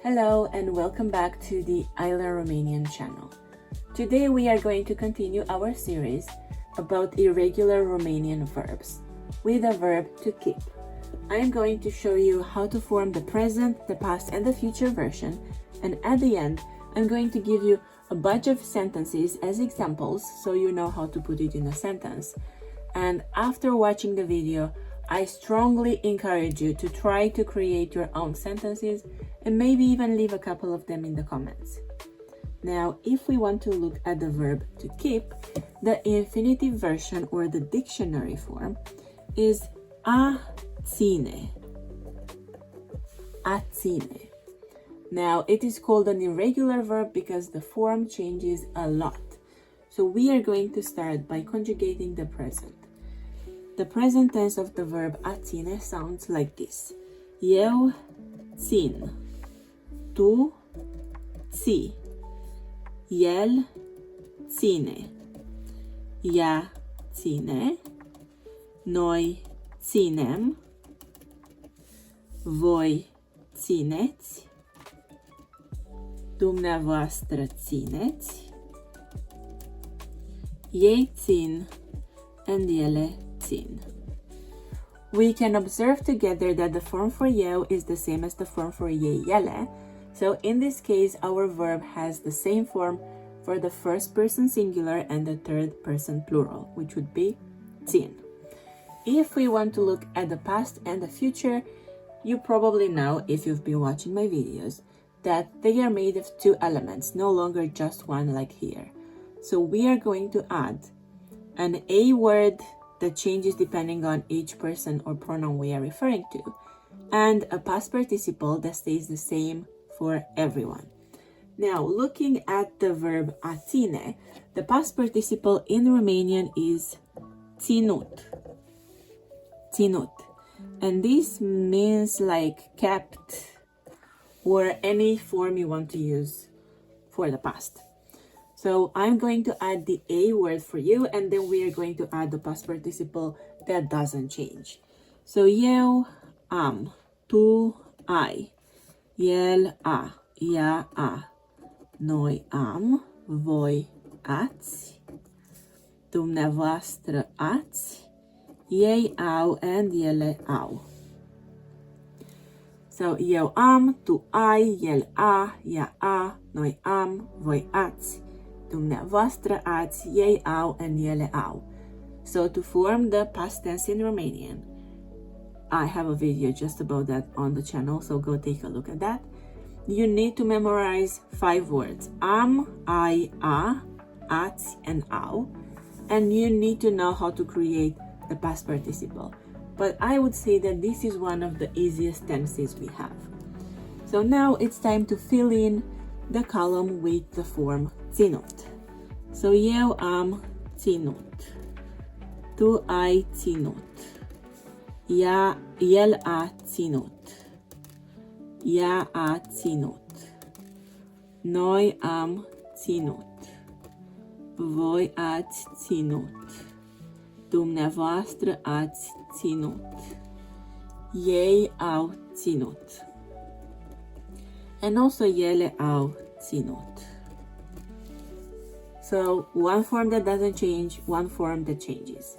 Hello and welcome back to the Irregular Romanian channel. Today we are going to continue our series about irregular Romanian verbs with the verb to keep. I am going to show you how to form the present, the past and the future version, and at the end I'm going to give you a bunch of sentences as examples so you know how to put it in a sentence. And after watching the video, I strongly encourage you to try to create your own sentences and maybe even leave a couple of them in the comments. Now, if we want to look at the verb to keep, the infinitive version or the dictionary form is a ține. A ține. Now, it is called an irregular verb because the form changes a lot. So we are going to start by conjugating the present. The present tense of the verb a ține sounds like this. Eu țin. Tu ții. El ține. Ea ține. Noi ținem. Voi țineți. Dumneavoastră țineți. Ei țin and ele țin. We can observe together that the form for eu is the same as the form for ei, ele. So in this case, our verb has the same form for the first person singular and the third person plural, which would be țin. If we want to look at the past and the future, you probably know, if you've been watching my videos, that they are made of two elements, no longer just one like here. So we are going to add an a word that changes depending on each person or pronoun we are referring to, and a past participle that stays the same for everyone. Now, looking at the verb a ține, the past participle in Romanian is ținut. Ținut. And this means like kept or any form you want to use for the past. So I'm going to add the a word for you, and then we are going to add the past participle that doesn't change. So eu am, tu ai, el a, ea a, noi am, voi ați, dumneavoastră ați, ei au and ele au. So eu am, tu ai, el a, ea a, noi am, voi ați, dumneavoastră ați, ei au and ele au. So to form the past tense in Romanian, I have a video just about that on the channel, so go take a look at that. You need to memorize 5 words: am, ai, a, ați, and au. And you need to know how to create the past participle. But I would say that this is one of the easiest tenses we have. So now it's time to fill in the column with the form ținut. So eu am ținut. Tu ai ținut. El a ținut. Ea a ținut. Noi am ținut. Voi ați ținut. Dumneavoastră ați ținut. Ei au ținut. And also ele au ținut. So one form that doesn't change, one form that changes.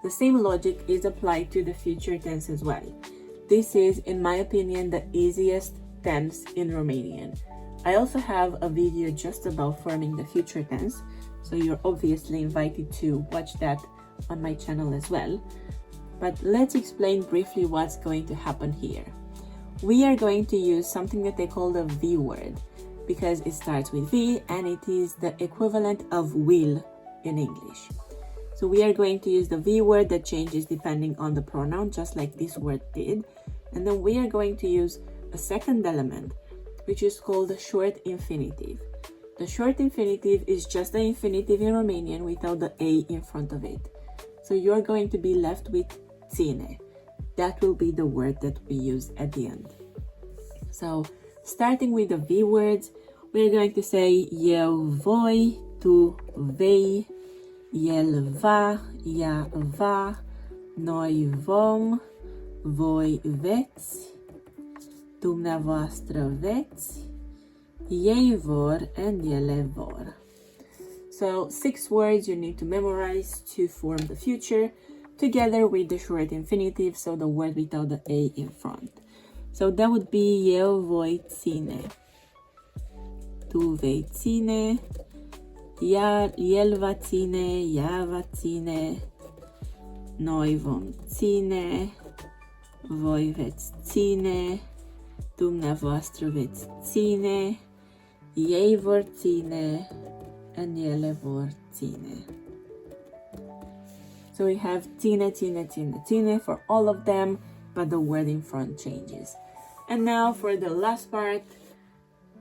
The same logic is applied to the future tense as well. This is, in my opinion, the easiest tense in Romanian. I also have a video just about forming the future tense, so you're obviously invited to watch that on my channel as well. But let's explain briefly what's going to happen here. We are going to use something that they call the V word because it starts with V and it is the equivalent of will in English. So we are going to use the V word that changes depending on the pronoun, just like this word did. And then we are going to use a second element, which is called the short infinitive. The short infinitive is just the infinitive in Romanian without the A in front of it. So you're going to be left with ține. That will be the word that we use at the end. So starting with the V words, we're going to say eu voi, tu vei, el va, ea va, noi vom, voi veți, dumneavoastră veți, ei vor, and ele vor. So 6 words you need to memorize to form the future, together with the short infinitive, so the word without the A in front. So that would be eu voi ține, tu vei ține, el va ține, ea va ține, noi vom ține, voi veți ține, dumneavoastră veți ține, ei vor ține, and ele vor ține. So we have ține, ține, ține, ține for all of them, but the word in front changes. And now for the last part,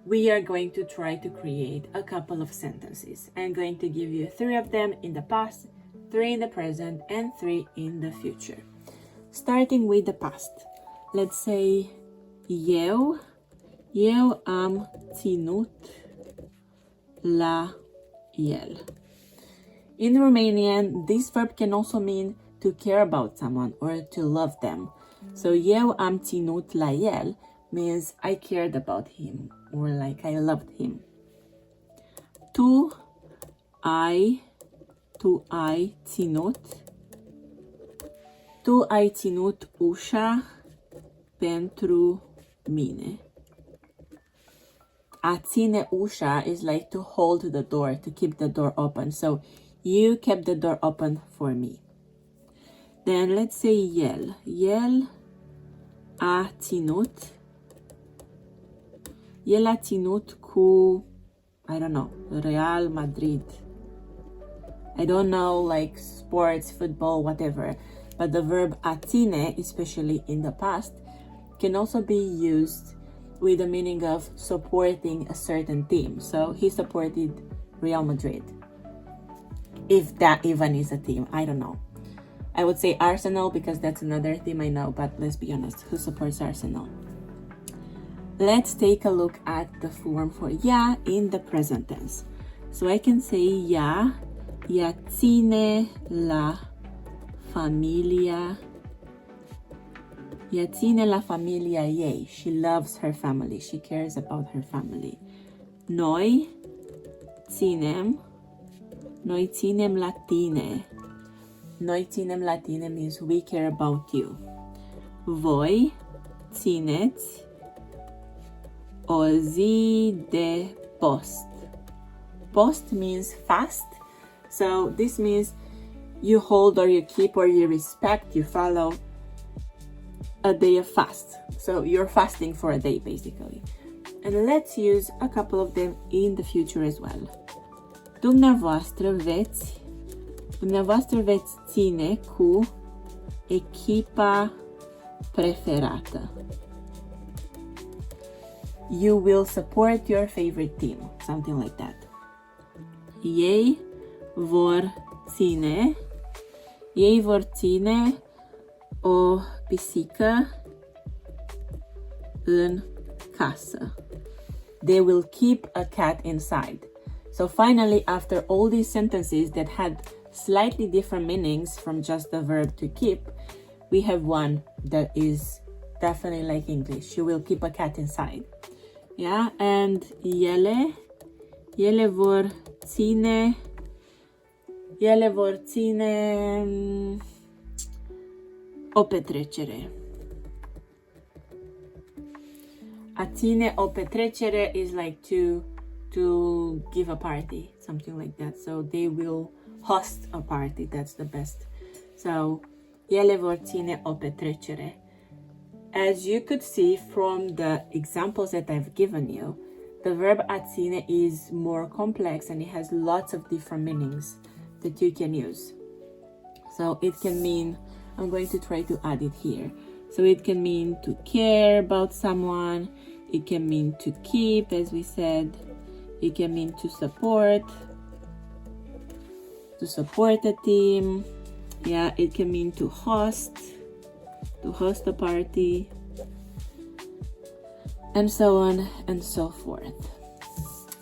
we are going to try to create a couple of sentences. I'm going to give you 3 of them in the past, 3 in the present, and 3 in the future. Starting with the past. Let's say, eu am ținut la el. In Romanian, this verb can also mean to care about someone or to love them. So, eu am ținut la el means I cared about him or like I loved him. Tu ai ținut. Tu ai ținut ușa pentru mine. A ține ușa is like to hold the door, to keep the door open. So, you kept the door open for me. Then let's say el. El a ținut. El a ținut cu, I don't know, Real Madrid. I don't know, like sports, football, whatever. But the verb a ține, especially in the past, can also be used with the meaning of supporting a certain team. So he supported Real Madrid. If that even is a team, I don't know. I would say Arsenal because that's another team I know, but let's be honest, who supports Arsenal? Let's take a look at the form for ea in the present tense. So I can say ea ține la familia. Ea ține la familia ei. She loves her family. She cares about her family. Noi ținem la tine. Noi ținem la tine means we care about you. Voi țineți o zi de post. Post means fast. So this means you hold or you keep or you respect, you follow a day of fast. So you're fasting for a day basically. And let's use a couple of them in the future as well. Dumneavoastră veți ține cu echipa preferată. You will support your favorite team, something like that. Ei vor ține o pisică în casă. They will keep a cat inside. So finally, after all these sentences that had slightly different meanings from just the verb to keep, we have one that is definitely like English. You will keep a cat inside. Yeah, and ele vor ține o petrecere. A ține o petrecere is like to give a party, something like that. So they will host a party. That's the best. So ele vor ține o petrecere. As you could see from the examples that I've given you, the verb a ține is more complex and it has lots of different meanings that you can use. So it can mean, I'm going to try to add it here. So it can mean to care about someone. It can mean to keep, as we said. It can mean to support a team. Yeah, it can mean to host a party, and so on and so forth.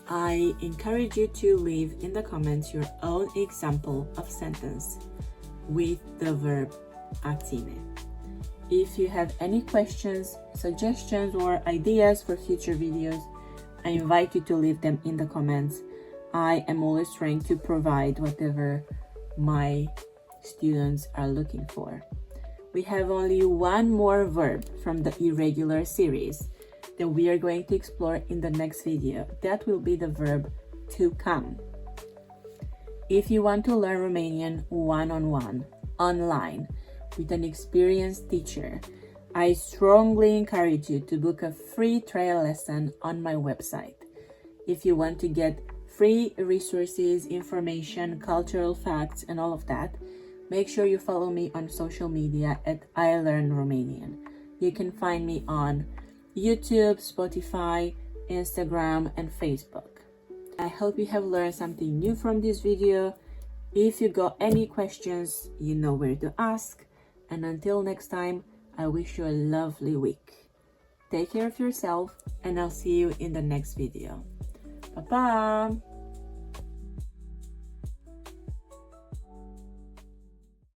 I encourage you to leave in the comments your own example of sentence with the verb a ține. If you have any questions, suggestions, or ideas for future videos, I invite you to leave them in the comments. I am always trying to provide whatever my students are looking for. We have only one more verb from the irregular series that we are going to explore in the next video. That will be the verb to come. If you want to learn Romanian one-on-one, online, with an experienced teacher, I strongly encourage you to book a free trial lesson on my website. If you want to get free resources, information, cultural facts, and all of that, make sure you follow me on social media at I Learn Romanian. You can find me on YouTube, Spotify, Instagram, and Facebook. I hope you have learned something new from this video. If you got any questions, you know where to ask. And until next time, I wish you a lovely week. Take care of yourself, and I'll see you in the next video. Bye-bye!